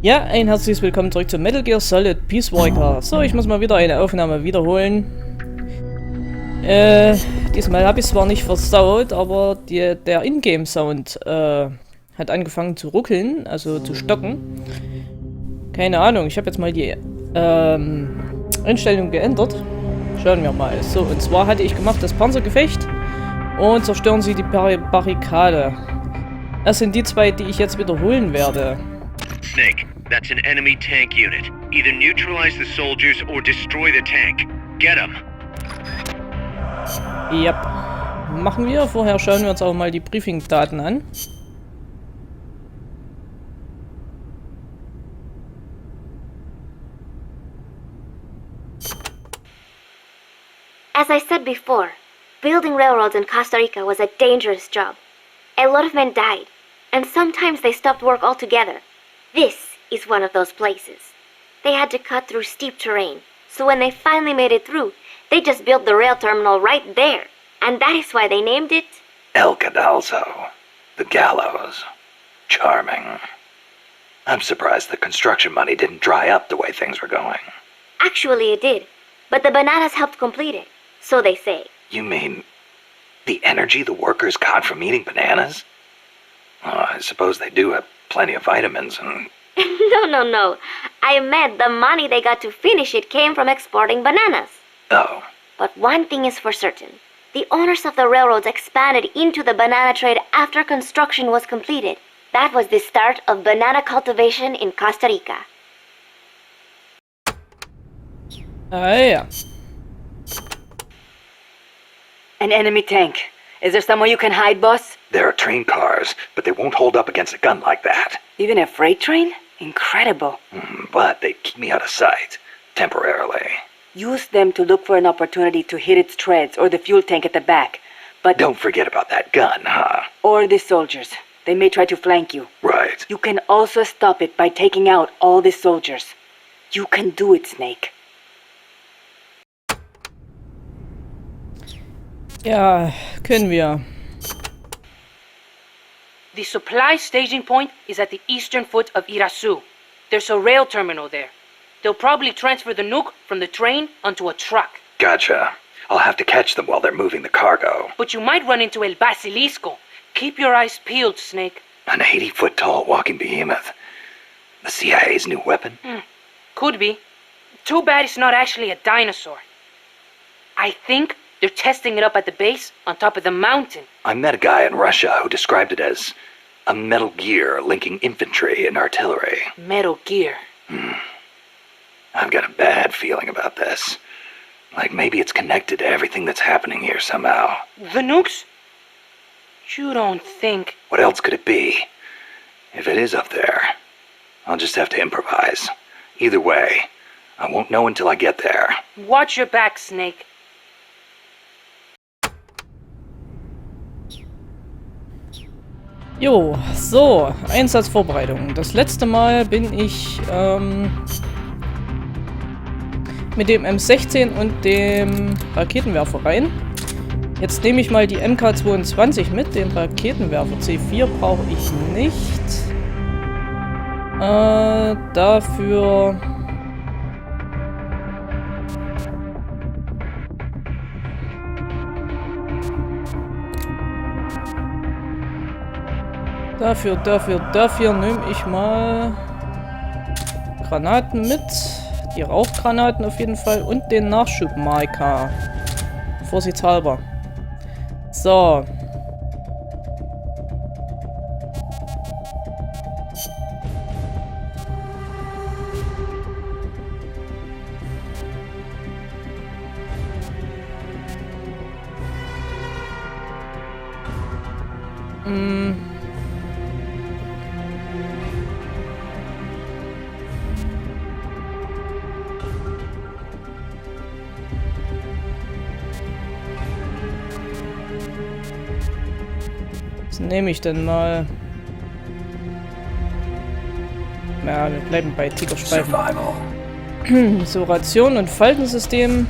Ja, ein herzliches Willkommen zurück zu Metal Gear Solid Peace Walker. So, ich muss mal wieder eine Aufnahme wiederholen. Diesmal habe ich es zwar nicht versaut, aber der Ingame-Sound hat angefangen zu ruckeln, also zu stocken. Keine Ahnung, ich habe jetzt mal die Einstellung geändert. Schauen wir mal. So, und zwar hatte ich gemacht das Panzergefecht und zerstören Sie die Barrikade. Das sind die zwei, die ich jetzt wiederholen werde. Snake, that's an enemy tank unit. Either neutralize the soldiers or destroy the tank. Get them. Yep. Machen wir. Vorher schauen wir uns auch mal die Briefing-Daten an. As I said before, building railroads in Costa Rica was a dangerous job. A lot of men died, and sometimes they stopped work altogether. This is one of those places. They had to cut through steep terrain, so when they finally made it through, they just built the rail terminal right there. And that is why they named it El Cadalso. The gallows. Charming. I'm surprised the construction money didn't dry up the way things were going. Actually, it did, but the bananas helped complete it, so they say. You mean the energy the workers got from eating bananas? Oh, I suppose they do have plenty of vitamins and... No. I meant the money they got to finish it came from exporting bananas. Oh. But one thing is for certain. The owners of the railroads expanded into the banana trade after construction was completed. That was the start of banana cultivation in Costa Rica. Ah ja. An enemy tank. Is there somewhere you can hide, boss? There are train cars, but they won't hold up against a gun like that. Even a freight train? Incredible. But they'd keep me out of sight. Temporarily. Use them to look for an opportunity to hit its treads or the fuel tank at the back. But Don't forget about that gun, huh? or the soldiers. They may try to flank you. Right. You can also stop it by taking out all the soldiers. You can do it, Snake. Ja, können wir. The supply staging point is at the eastern foot of Irasu. There's a rail terminal there. They'll probably transfer the nuke from the train onto a truck. Gotcha. I'll have to catch them while they're moving the cargo. But you might run into El Basilisco. Keep your eyes peeled, Snake. An 80-foot-tall walking behemoth. The CIA's new weapon? Could be. Too bad it's not actually a dinosaur. I think they're testing it up at the base on top of the mountain. I met a guy in Russia who described it as a Metal Gear linking infantry and artillery. Metal Gear. I've got a bad feeling about this. Like maybe it's connected to everything that's happening here somehow. The nukes? You don't think... What else could it be? If it is up there, I'll just have to improvise. Either way, I won't know until I get there. Watch your back, Snake. Jo, so, Einsatzvorbereitung. Das letzte Mal bin ich mit dem M16 und dem Raketenwerfer rein. Jetzt nehme ich mal die MK22 mit, den Raketenwerfer. C4 brauche ich nicht. Dafür... Dafür nehme ich mal Granaten mit. Die Rauchgranaten auf jeden Fall und den Nachschubmarker. Vorsichtshalber. So. Was nehme ich denn mal? Ja, wir bleiben bei Tigerstreifen. So, Ration und Faltensystem.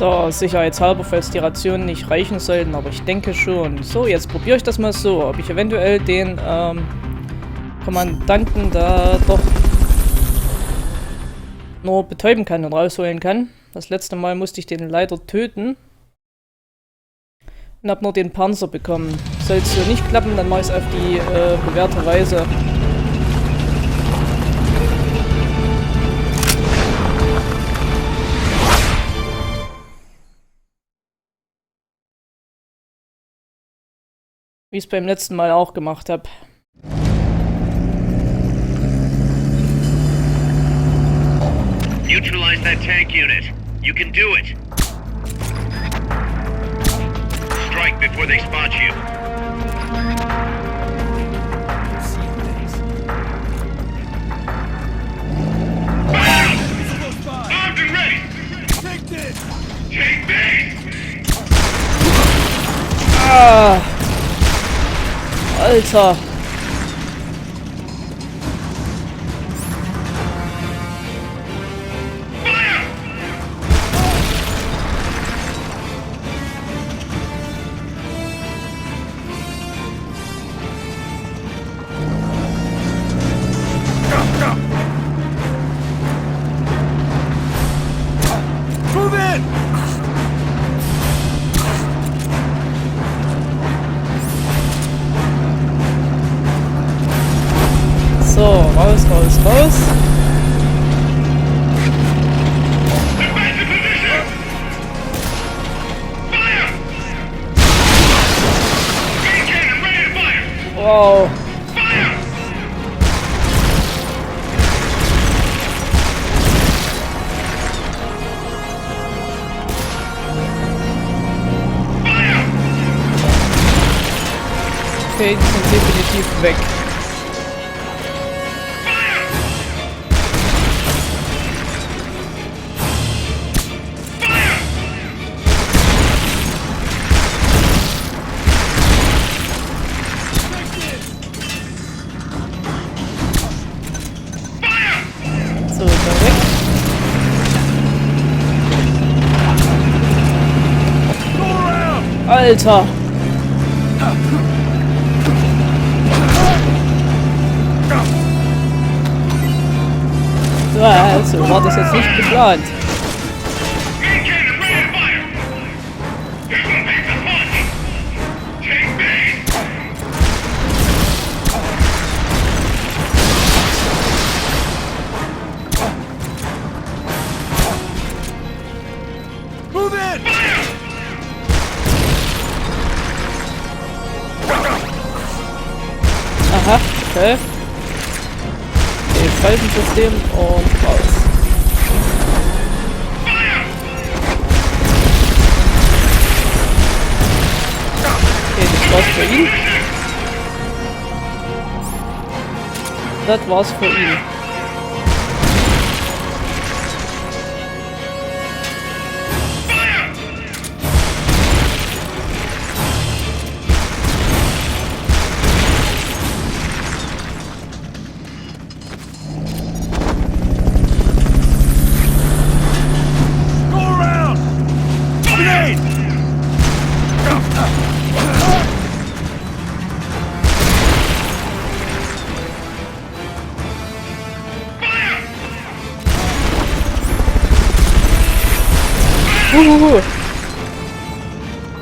So, sicherheitshalber, falls die Rationen nicht reichen sollten, aber ich denke schon. So, jetzt probiere ich das mal so, ob ich eventuell den Kommandanten da doch nur betäuben kann und rausholen kann. Das letzte Mal musste ich den leider töten. Und habe nur den Panzer bekommen. Soll es so nicht klappen, dann mache ich es auf die bewährte Weise. Wie ich es beim letzten Mal auch gemacht habe. Neutralize that tank unit. You can do it. Strike before they spot you. Armed and ready. Take this. Take base. Ah! Alter! Move in! So, raus, raus, raus. Defensive position. Fire. Main cannon ready to fire. Wow. Fire. Okay, die sind definitiv weg. So, ist er weg. Alter! So war das jetzt nicht geplant. Main cannon ready to fire. This one makes a punch. Take base. Move in! Aha, okay. Faltensystem und raus. Okay, das war's für ihn. Das war's für ihn.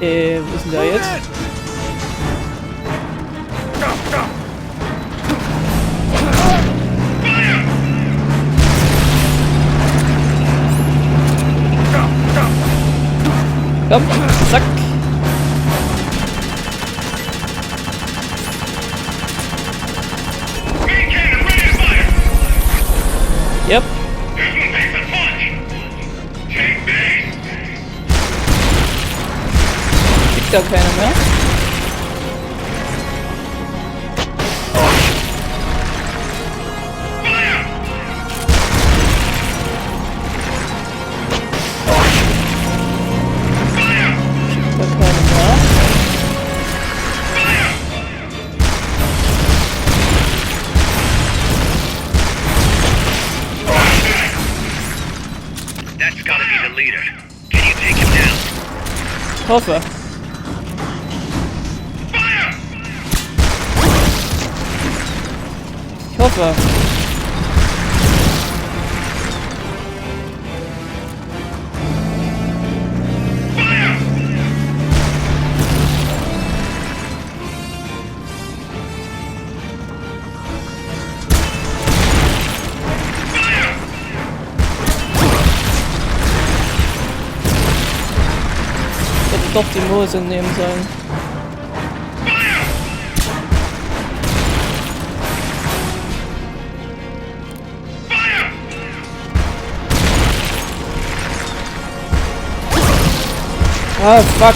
Wo ist denn der jetzt? Komm, zack. Main cannon ready to fire. Yep. This one makes a punch. Take base. Gibt gar keine mehr. Gibt gar keine mehr. That's gotta be the leader. Can you take him Ich hoffe. Ich hoffe. Doch die Mose nehmen sollen. Ah, fuck.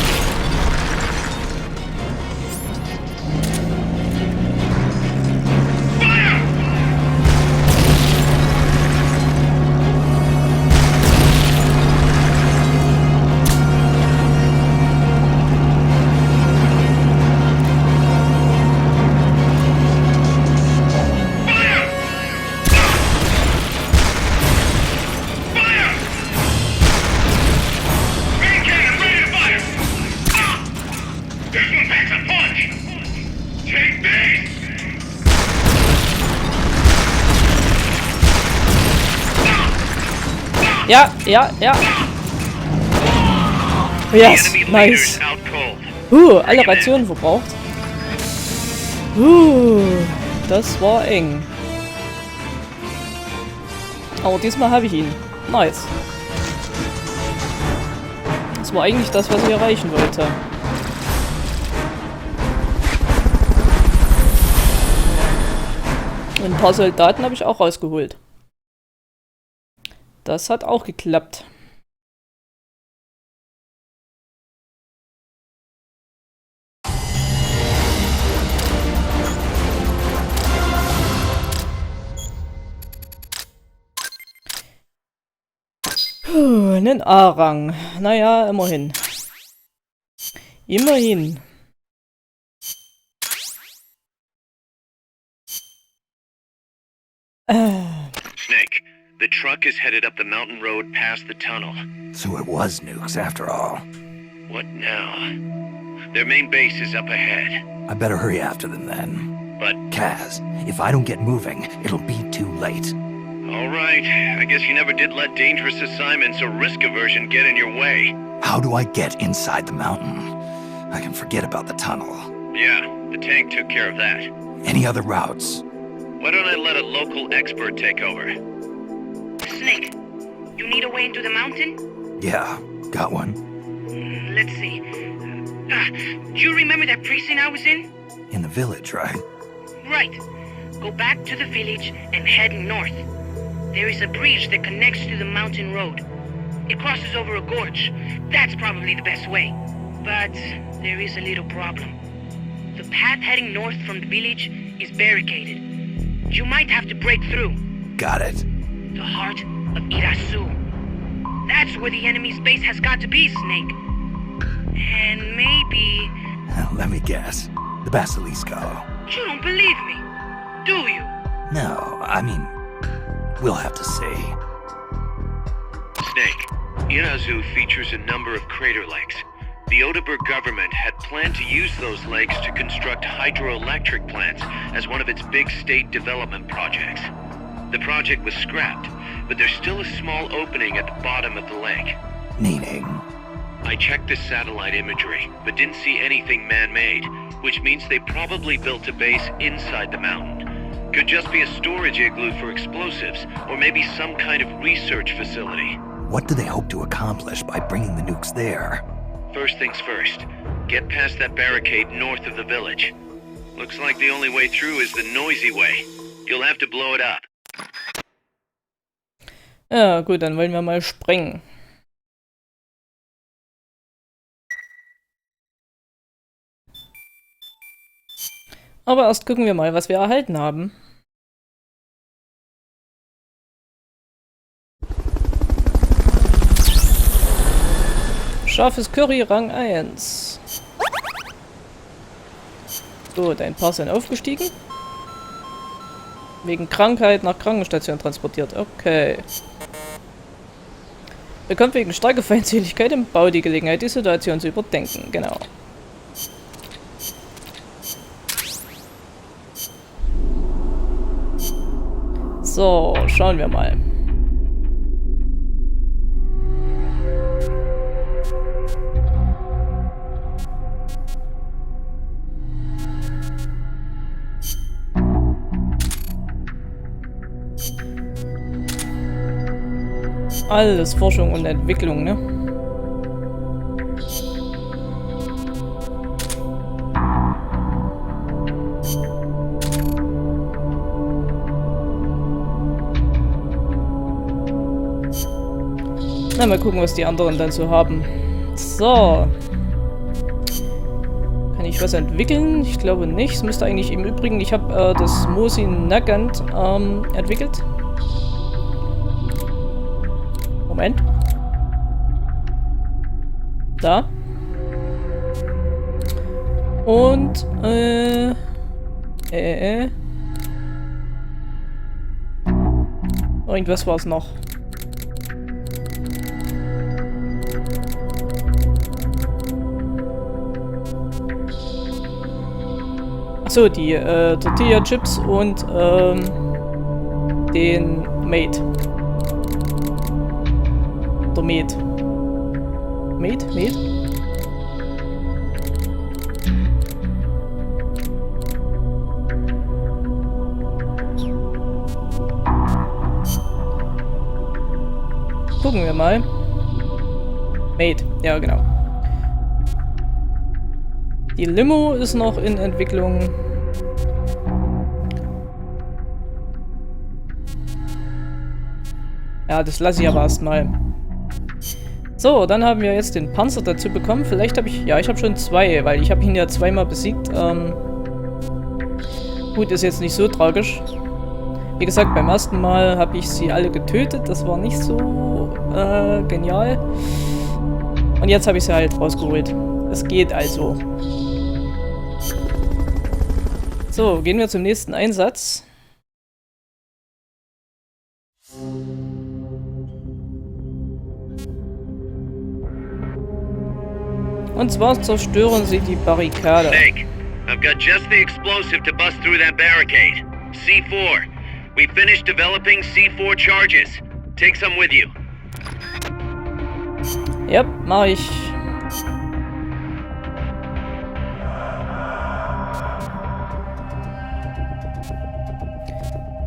Ja, ja, ja. Yes, nice. Alle Rationen verbraucht. Das war eng. Aber diesmal habe ich ihn. Nice. Das war eigentlich das, was ich erreichen wollte. Und ein paar Soldaten habe ich auch rausgeholt. Das hat auch geklappt. Einen A-Rang. Naja, immerhin. Immerhin. Snake, the truck is headed up the mountain road past the tunnel. So it was nukes after all. What now? Their main base is up ahead. I better hurry after them then. But, Kaz, if I don't get moving, it'll be too late. alright, I guess you never did let dangerous assignments or risk aversion get in your way. How do I get inside the mountain? I can forget about the tunnel. Yeah, the tank took care of that. Any other routes? Why don't I let a local expert take over? Snake, you need a way into the mountain? Yeah, got one. Let's see. Do you remember that precinct I was in? In the village, right? Right. Go back to the village and head north. There is a bridge that connects to the mountain road. It crosses over a gorge. That's probably the best way. But there is a little problem. The path heading north from the village is barricaded. You might have to break through. Got it. The heart of Irasu. That's where the enemy's base has got to be, Snake. And maybe... Let me guess. The Basilisco. You don't believe me, do you? No, I mean, we'll have to see. Snake, Irazu features a number of crater lakes. The Odeberg government had planned to use those lakes to construct hydroelectric plants as one of its big state development projects. The project was scrapped, but there's still a small opening at the bottom of the lake. Meaning? I checked the satellite imagery, but didn't see anything man-made, which means they probably built a base inside the mountain. Could just be a storage igloo for explosives, or maybe some kind of research facility. What do they hope to accomplish by bringing the nukes there? First things first, get past that barricade north of the village. Looks like the only way through is the noisy way. You'll have to blow it up. Ja, gut, dann wollen wir mal sprengen. Aber erst gucken wir mal, was wir erhalten haben. Scharfes Curry, Rang 1. Gut, ein paar sind aufgestiegen. Wegen Krankheit nach Krankenstation transportiert. Okay. Bekommt wegen starker Feindseligkeit im Bau die Gelegenheit, die Situation zu überdenken. Genau. So, schauen wir mal. Alles Forschung und Entwicklung, ne? Na, mal gucken, was die anderen dann so haben. So. Kann ich was entwickeln? Ich glaube nicht. Es müsste eigentlich im Übrigen... Ich habe das Mosin Nagant entwickelt. Moment. Da. Und, irgendwas war es noch. Achso, die Tortilla-Chips und den Mate. Der Met. Met? Gucken wir mal. Mate, ja genau. Die Limo ist noch in Entwicklung. Ja, das lasse ich aber erstmal. So, dann haben wir jetzt den Panzer dazu bekommen. Vielleicht habe ich... Ja, ich habe schon 2, weil ich habe ihn ja zweimal besiegt. Gut, ist jetzt nicht so tragisch. Wie gesagt, beim ersten Mal habe ich sie alle getötet. Das war nicht so genial. Und jetzt habe ich sie halt rausgeholt. Es geht also. So, gehen wir zum nächsten Einsatz. Und zwar zerstören sie die Barrikade. Snake, I've got just the explosive to bust through that barricade. C4. We finished developing C4 charges. Take some with you. Ja, mach ich.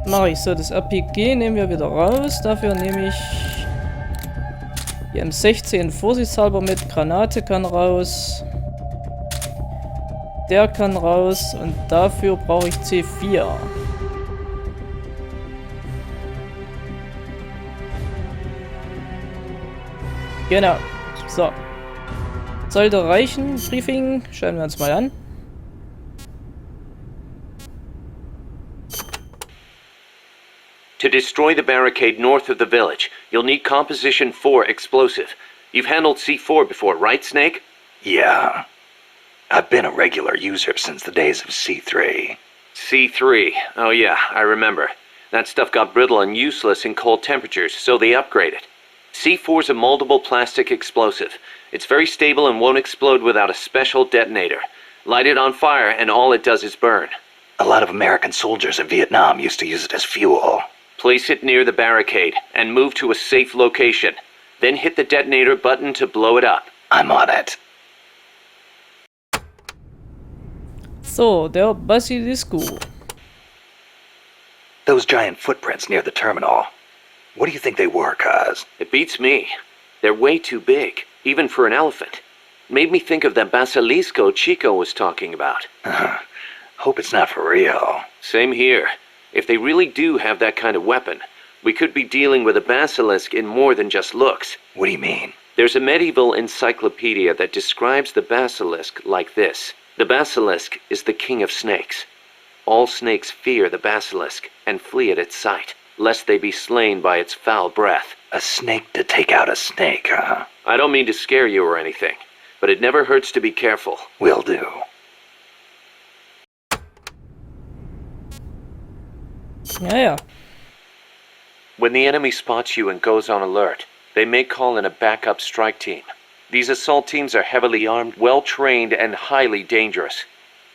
Mach ich. So, das RPG nehmen wir wieder raus. Dafür nehme ich die M16 vorsichtshalber mit. Granate kann raus. Der kann raus. Und dafür brauche ich C4. Genau. So. Sollte reichen. Briefing. Schauen wir uns mal an. To destroy the barricade north of the village, you'll need Composition 4 explosive. You've handled C4 before, right, Snake? Yeah. I've been a regular user since the days of C3. C3. Oh yeah, I remember. That stuff got brittle and useless in cold temperatures, so they upgraded. C4's a moldable plastic explosive. It's very stable and won't explode without a special detonator. Light it on fire and all it does is burn. A lot of American soldiers in Vietnam used to use it as fuel. Place it near the barricade and move to a safe location. Then hit the detonator button to blow it up. I'm on it. So, der Basilisco. Those giant footprints near the terminal. What do you think they were, Kaz? It beats me. They're way too big, even for an elephant. Made me think of that Basilisco Chico was talking about. Hope it's not for real. Same here. If they really do have that kind of weapon, we could be dealing with a basilisk in more than just looks. What do you mean? There's a medieval encyclopedia that describes the basilisk like this. The basilisk is the king of snakes. All snakes fear the basilisk and flee at its sight, lest they be slain by its foul breath. A snake to take out a snake, huh? I don't mean to scare you or anything, but it never hurts to be careful. Will do. Ja, ja. When the enemy spots you and goes on alert, they may call in a backup strike team. These assault teams are heavily armed, well-trained, and highly dangerous.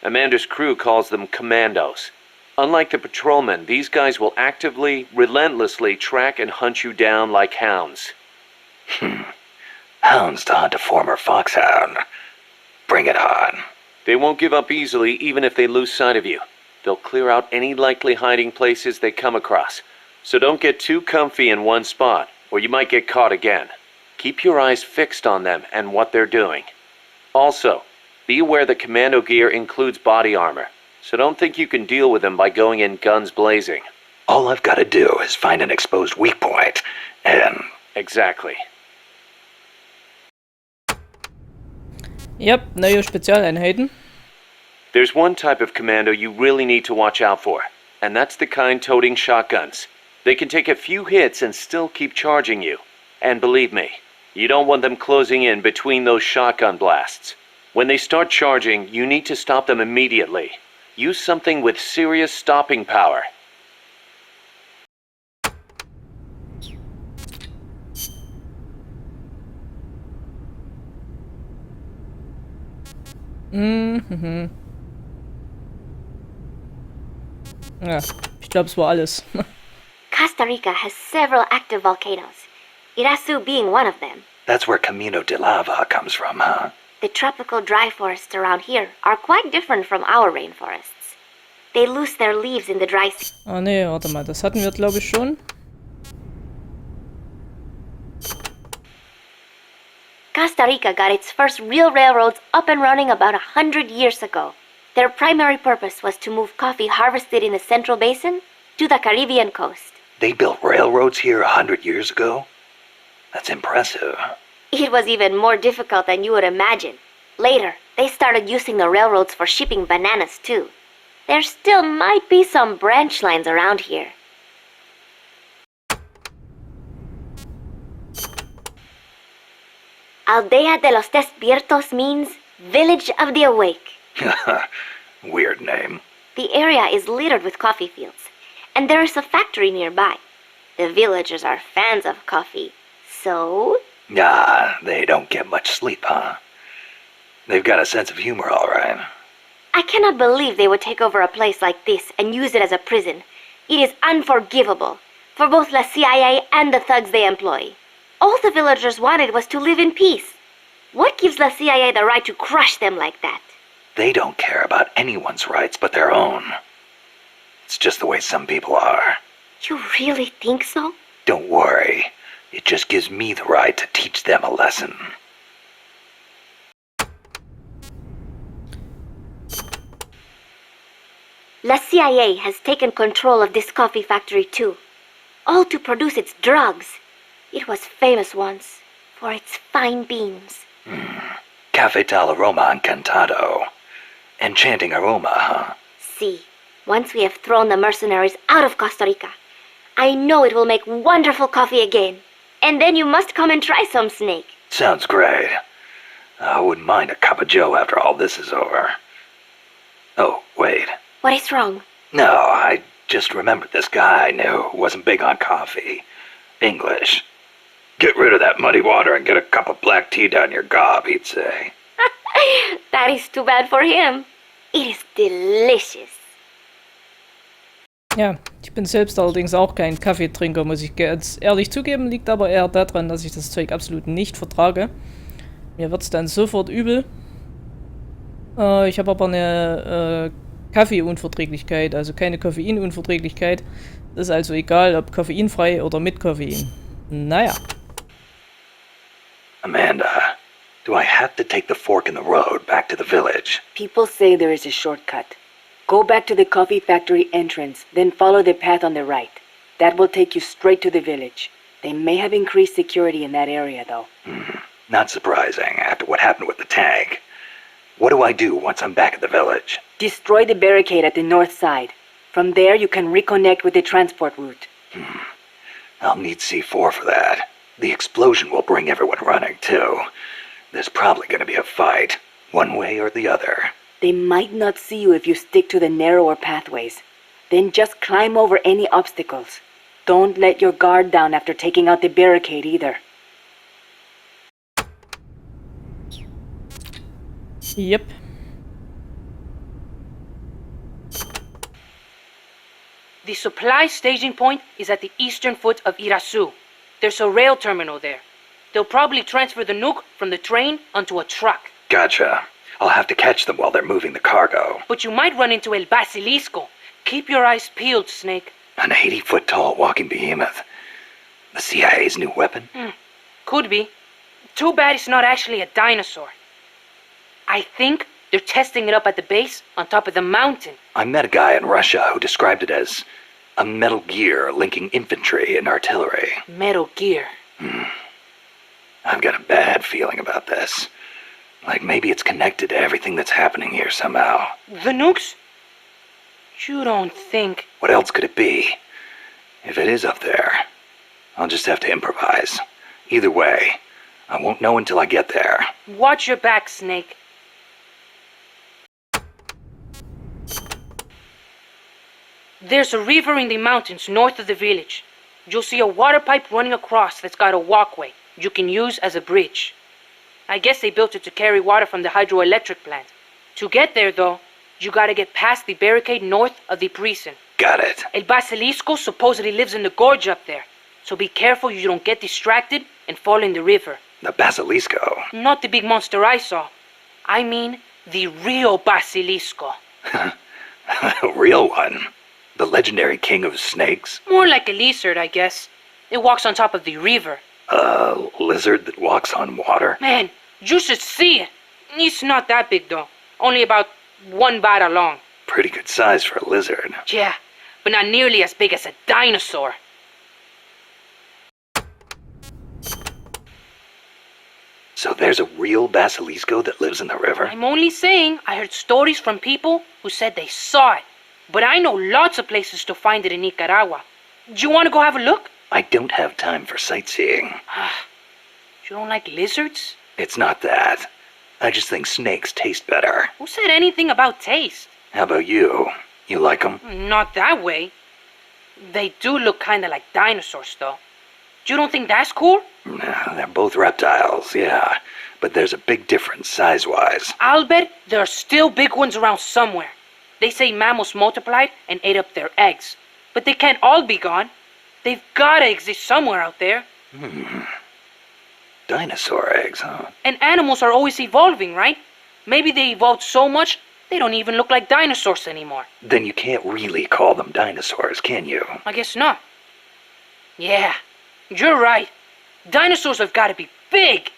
Amanda's crew calls them commandos. Unlike the patrolmen, these guys will actively, relentlessly track and hunt you down like hounds. Hounds to hunt a former foxhound. Bring it on. They won't give up easily even if they lose sight of you. They'll clear out any likely hiding places they come across. So don't get too comfy in one spot, or you might get caught again. Keep your eyes fixed on them and what they're doing. Also, be aware that commando gear includes body armor, so don't think you can deal with them by going in guns blazing. All I've got to do is find an exposed weak point, and... Exactly. Yep, neue Spezialeinheiten. There's one type of commando you really need to watch out for, and that's the kind toting shotguns. They can take a few hits and still keep charging you. And believe me, you don't want them closing in between those shotgun blasts. When they start charging, you need to stop them immediately. Use something with serious stopping power. Ja, ich glaube, es war alles. Costa Rica has several active volcanoes, Irasu being one of them. That's where Camino de Lava comes from, huh? The tropical dry forests around here are quite different from our rainforests. They lose their leaves in the dry season. Ah ne, warte mal, das hatten wir glaube ich schon. Costa Rica got its first real railroads up and running about 100 years ago. Their primary purpose was to move coffee harvested in the Central Basin to the Caribbean coast. They built railroads here 100 years ago? That's impressive. It was even more difficult than you would imagine. Later, they started using the railroads for shipping bananas too. There still might be some branch lines around here. Aldea de los Despiertos means Village of the Awake. Weird name. The area is littered with coffee fields, and there is a factory nearby. The villagers are fans of coffee, so... Ah, they don't get much sleep, huh? They've got a sense of humor, all right. I cannot believe they would take over a place like this and use it as a prison. It is unforgivable, for both the CIA and the thugs they employ. All the villagers wanted was to live in peace. What gives the CIA the right to crush them like that? They don't care about anyone's rights but their own. It's just the way some people are. You really think so? Don't worry. It just gives me the right to teach them a lesson. La CIA has taken control of this coffee factory too, all to produce its drugs. It was famous once for its fine beans. Cafetal Aroma Encantado. Enchanting aroma, huh? See, once we have thrown the mercenaries out of Costa Rica, I know it will make wonderful coffee again. And then you must come and try some, Snake. Sounds great. I wouldn't mind a cup of joe after all this is over. Oh, wait. What is wrong? No, I just remembered this guy I knew who wasn't big on coffee. English. Get rid of that muddy water and get a cup of black tea down your gob, he'd say. That is too bad for him. It is delicious. Ja, ich bin selbst allerdings auch kein Kaffeetrinker, muss ich ganz ehrlich zugeben. Liegt aber eher daran, dass ich das Zeug absolut nicht vertrage. Mir wird's dann sofort übel. Ich habe aber eine Kaffeeunverträglichkeit, also keine Koffeinunverträglichkeit. Das ist also egal, ob koffeinfrei oder mit Koffein. Naja. Amanda, do I have to take the fork in the road back to the village? People say there is a shortcut. Go back to the coffee factory entrance, then follow the path on the right. That will take you straight to the village. They may have increased security in that area, though. Not surprising after what happened with the tank. What do I do once I'm back at the village? Destroy the barricade at the north side. From there, you can reconnect with the transport route. I'll need C4 for that. The explosion will bring everyone running, too. There's probably gonna be a fight, one way or the other. They might not see you if you stick to the narrower pathways. Then just climb over any obstacles. Don't let your guard down after taking out the barricade either. Yep. The supply staging point is at the eastern foot of Irasu. There's a rail terminal there. They'll probably transfer the nuke from the train onto a truck. Gotcha. I'll have to catch them while they're moving the cargo. But you might run into El Basilisco. Keep your eyes peeled, Snake. An 80-foot-tall walking behemoth. The CIA's new weapon? Could be. Too bad it's not actually a dinosaur. I think they're testing it up at the base on top of the mountain. I met a guy in Russia who described it as a Metal Gear linking infantry and artillery. Metal Gear. I've got a bad feeling about this. Like maybe it's connected to everything that's happening here somehow. The nukes? You don't think... What else could it be? If it is up there, I'll just have to improvise. Either way, I won't know until I get there. Watch your back, Snake. There's a river in the mountains north of the village. You'll see a water pipe running across that's got a walkway you can use as a bridge. I guess they built it to carry water from the hydroelectric plant. To get there, though, you gotta get past the barricade north of the prison. Got it. El Basilisco supposedly lives in the gorge up there, so be careful you don't get distracted and fall in the river. The Basilisco. Not the big monster I saw. I mean, the real Basilisco. A real one. The legendary king of snakes. More like a lizard, I guess. It walks on top of the river. A lizard that walks on water. Man, you should see it. It's not that big, though. Only about 1 bada long. Pretty good size for a lizard. Yeah, but not nearly as big as a dinosaur. So there's a real Basilisco that lives in the river? I'm only saying I heard stories from people who said they saw it. But I know lots of places to find it in Nicaragua. Do you want to go have a look? I don't have time for sightseeing. You don't like lizards? It's not that. I just think snakes taste better. Who said anything about taste? How about you? You like them? Not that way. They do look kind of like dinosaurs, though. You don't think that's cool? They're both reptiles, yeah. But there's a big difference size-wise. I'll bet there are still big ones around somewhere. They say mammals multiplied and ate up their eggs. But they can't all be gone. They've gotta exist somewhere out there. Dinosaur eggs, huh? And animals are always evolving, right? Maybe they evolved so much, they don't even look like dinosaurs anymore. Then you can't really call them dinosaurs, can you? I guess not. Yeah, you're right. Dinosaurs have gotta be big.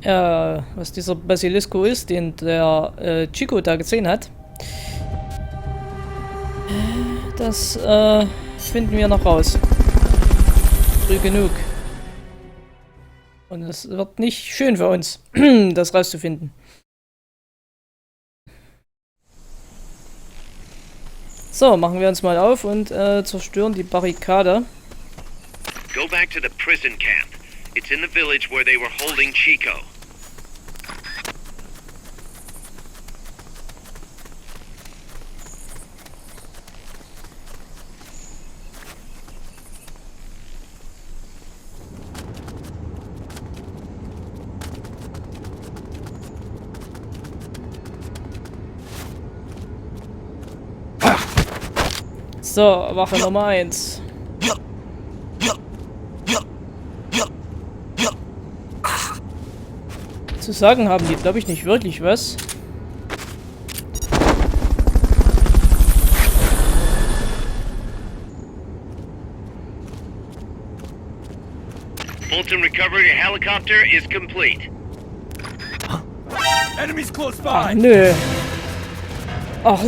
Was dieser Basilisco ist, den der Chico da gesehen hat, das finden wir noch raus. Früh genug. Und es wird nicht schön für uns, das rauszufinden. So, machen wir uns mal auf und zerstören die Barrikade. Go back to the prison camp. It's in the village where they were holding Chico. So, Wache Nummer 1. Zu sagen haben die, glaube ich, nicht wirklich was. Fulton recovery helicopter is complete. Enemies close Ach, by. nö. Ach,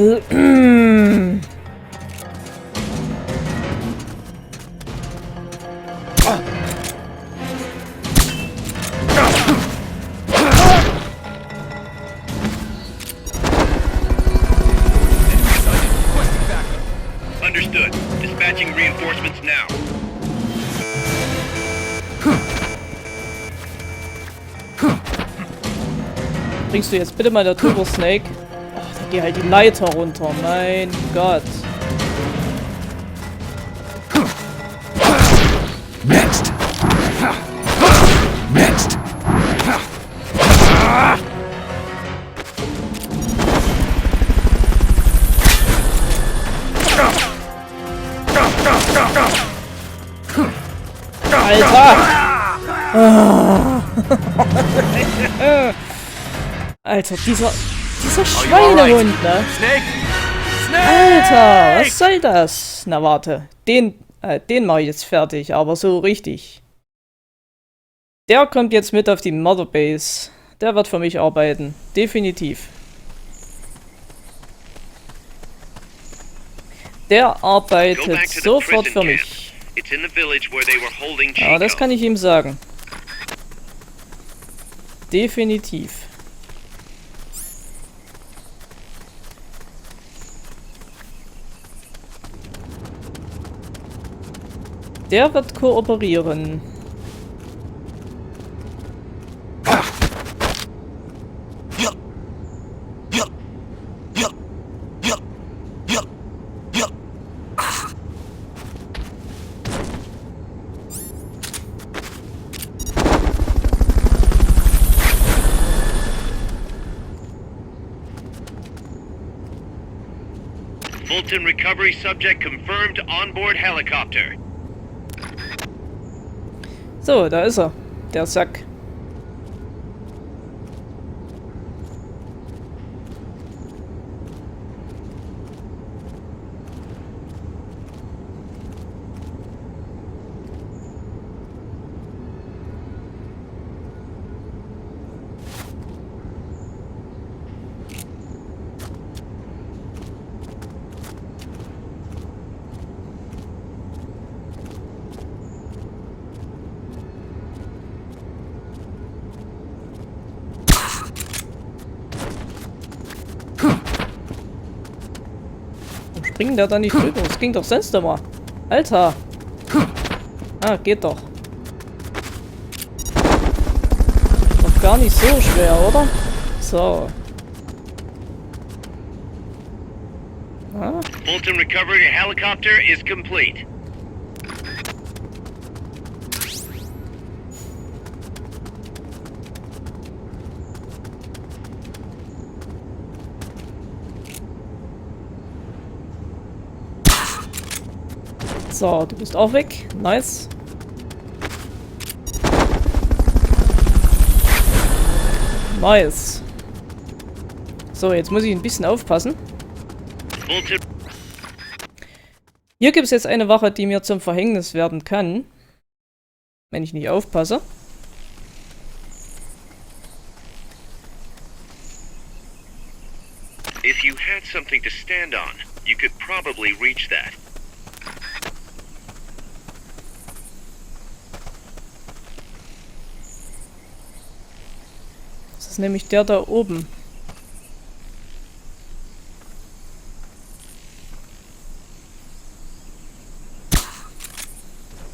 Understood. Dispatching reinforcements now. bringst du jetzt bitte mal da drüber, Snake? Ach, da geh halt die Leiter runter, mein Gott. Next. Next. Alter! Alter, dieser Schweinehund, ne? Alter, was soll das? Na warte, den mache ich jetzt fertig, aber so richtig. Der kommt jetzt mit auf die Mother Base. Der wird für mich arbeiten, definitiv. Der arbeitet sofort für mich. Ja, das kann ich ihm sagen. Definitiv. Der wird kooperieren. Fulton recovery subject confirmed onboard helicopter. So, da ist er. Der Sack. Springen der da nicht rüber? Das ging doch sonst immer. Alter. Ah, geht doch. Doch gar nicht so schwer, oder? So. Ah. Fulton recovery helicopter is complete. So, du bist auch weg. Nice. Nice. So, jetzt muss ich ein bisschen aufpassen. Hier gibt es jetzt eine Wache, die mir zum Verhängnis werden kann. Wenn ich nicht aufpasse. If you had something to stand on, you could probably reach that. Das ist nämlich der da oben.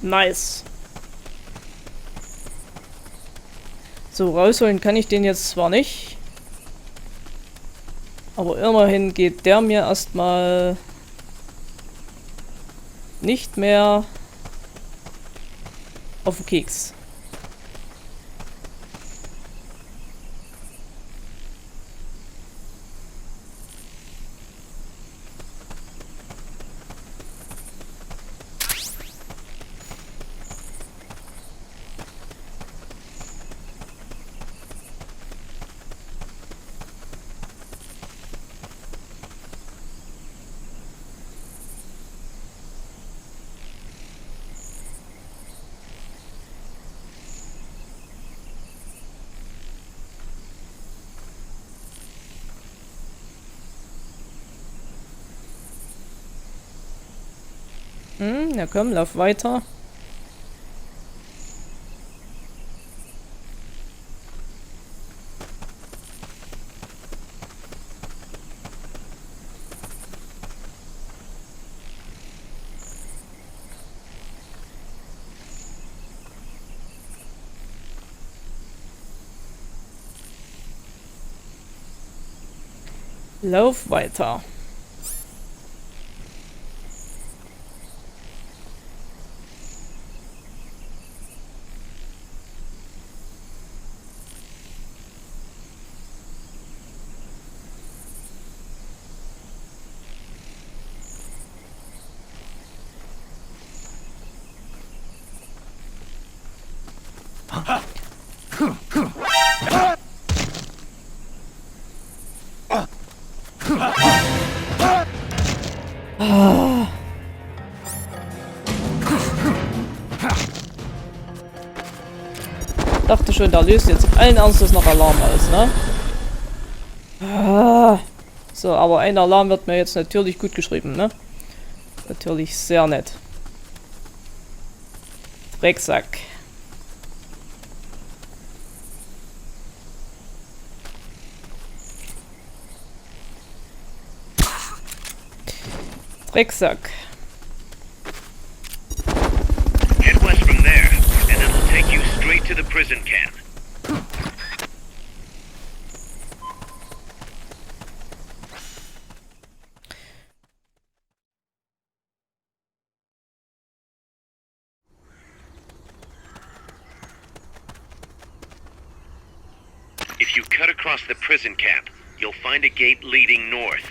Nice. So, rausholen kann ich den jetzt zwar nicht. Aber immerhin geht der mir erstmal nicht mehr auf den Keks. Ja komm, lauf weiter. Lauf weiter. Dachte schon, da löst jetzt auf allen Ernstes noch Alarm aus, ne? Ah. So, aber ein Alarm wird mir jetzt natürlich gut geschrieben, ne? Natürlich sehr nett. Drecksack. Drecksack. Head west from there, and it'll take you straight to the prison camp. If you cut across the prison camp, you'll find a gate leading north.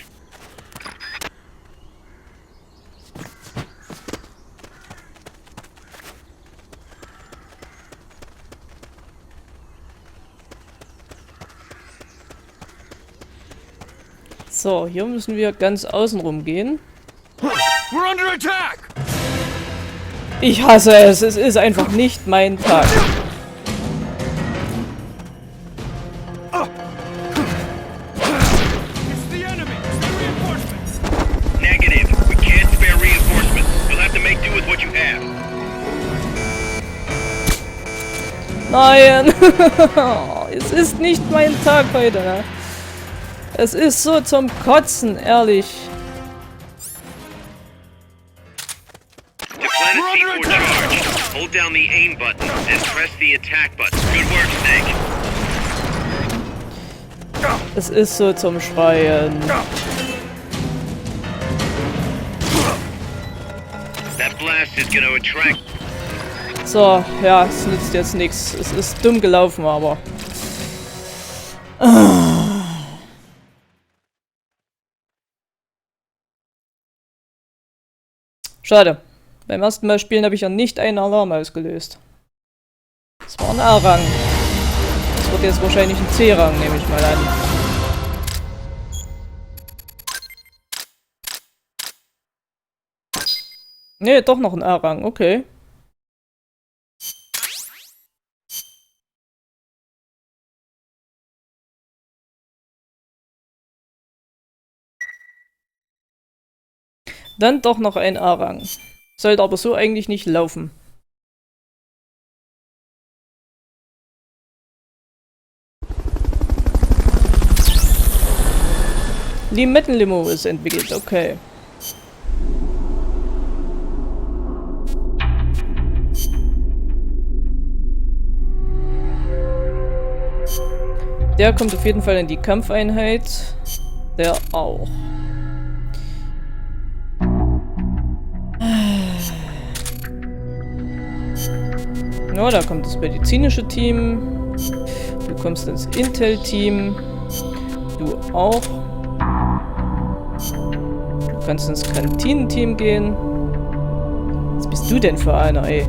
So, hier müssen wir ganz außen rum gehen. We're under attack! Ich hasse es. Es ist einfach nicht mein Tag. It's the enemy! Send reinforcements! Negative. We can't spare reinforcements. You'll have to make do with what you have. Nein! Es ist nicht mein Tag heute, ne? Es ist so zum Kotzen, ehrlich. To plant a C4 charge, hold down the aim button and press the attack button. Good work, Snake. Es ist so zum Schreien. That blast is gonna attract. So, ja, es nützt jetzt nichts. Es ist dumm gelaufen, aber... Schade. Beim ersten Mal spielen habe ich ja nicht einen Alarm ausgelöst. Das war ein A-Rang. Das wird jetzt wahrscheinlich ein C-Rang, nehme ich mal an. Nee, doch noch ein A-Rang, okay. Dann doch noch ein A-Rang. Sollte aber so eigentlich nicht laufen. Limettenlimo ist entwickelt, okay. Der kommt auf jeden Fall in die Kampfeinheit. Der auch. Ja, da kommt das medizinische Team. Du kommst ins Intel-Team. Du auch. Du kannst ins Kantinenteam gehen. Was bist du denn für einer, ey?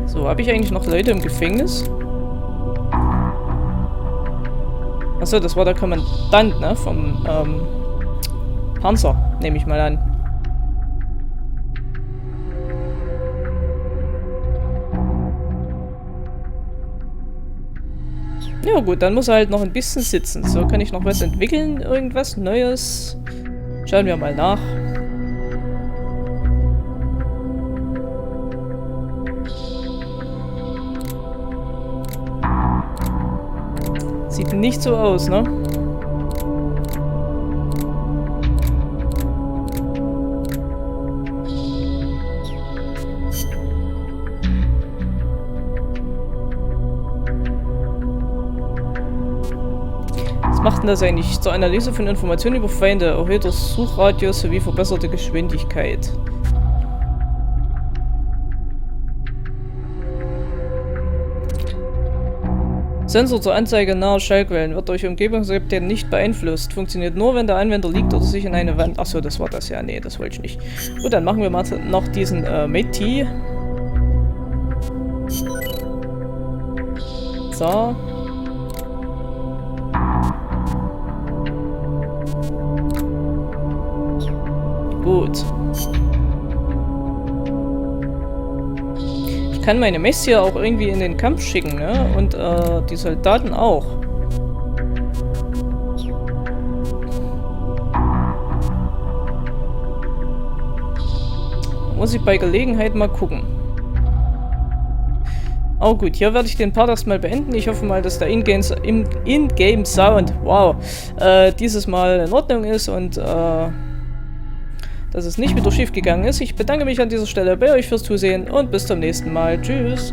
So, habe ich eigentlich noch Leute im Gefängnis? Achso, das war der Kommandant, ne? Vom, Panzer, nehme ich mal an. Ja gut, dann muss er halt noch ein bisschen sitzen. So, kann ich noch was entwickeln? Irgendwas Neues? Schauen wir mal nach. Sieht nicht so aus, ne? Was macht denn das eigentlich? Zur Analyse von Informationen über Feinde, erhöhter Suchradius sowie verbesserte Geschwindigkeit. Sensor zur Anzeige naher Schallquellen wird durch Umgebungsaktivitäten nicht beeinflusst. Funktioniert nur, wenn der Anwender liegt oder sich in eine Wand... Achso, das war das ja. Nee, das wollte ich nicht. Gut, dann machen wir mal noch diesen Mate. So. Gut. Ich kann meine Messier auch irgendwie in den Kampf schicken, ne? Und die Soldaten auch. Muss ich bei Gelegenheit mal gucken. Oh gut, hier werde ich den Part erstmal beenden. Ich hoffe mal, dass der In-Game-Sound, wow, dieses Mal in Ordnung ist und dass es nicht wieder schief gegangen ist. Ich bedanke mich an dieser Stelle bei euch fürs Zusehen und bis zum nächsten Mal. Tschüss.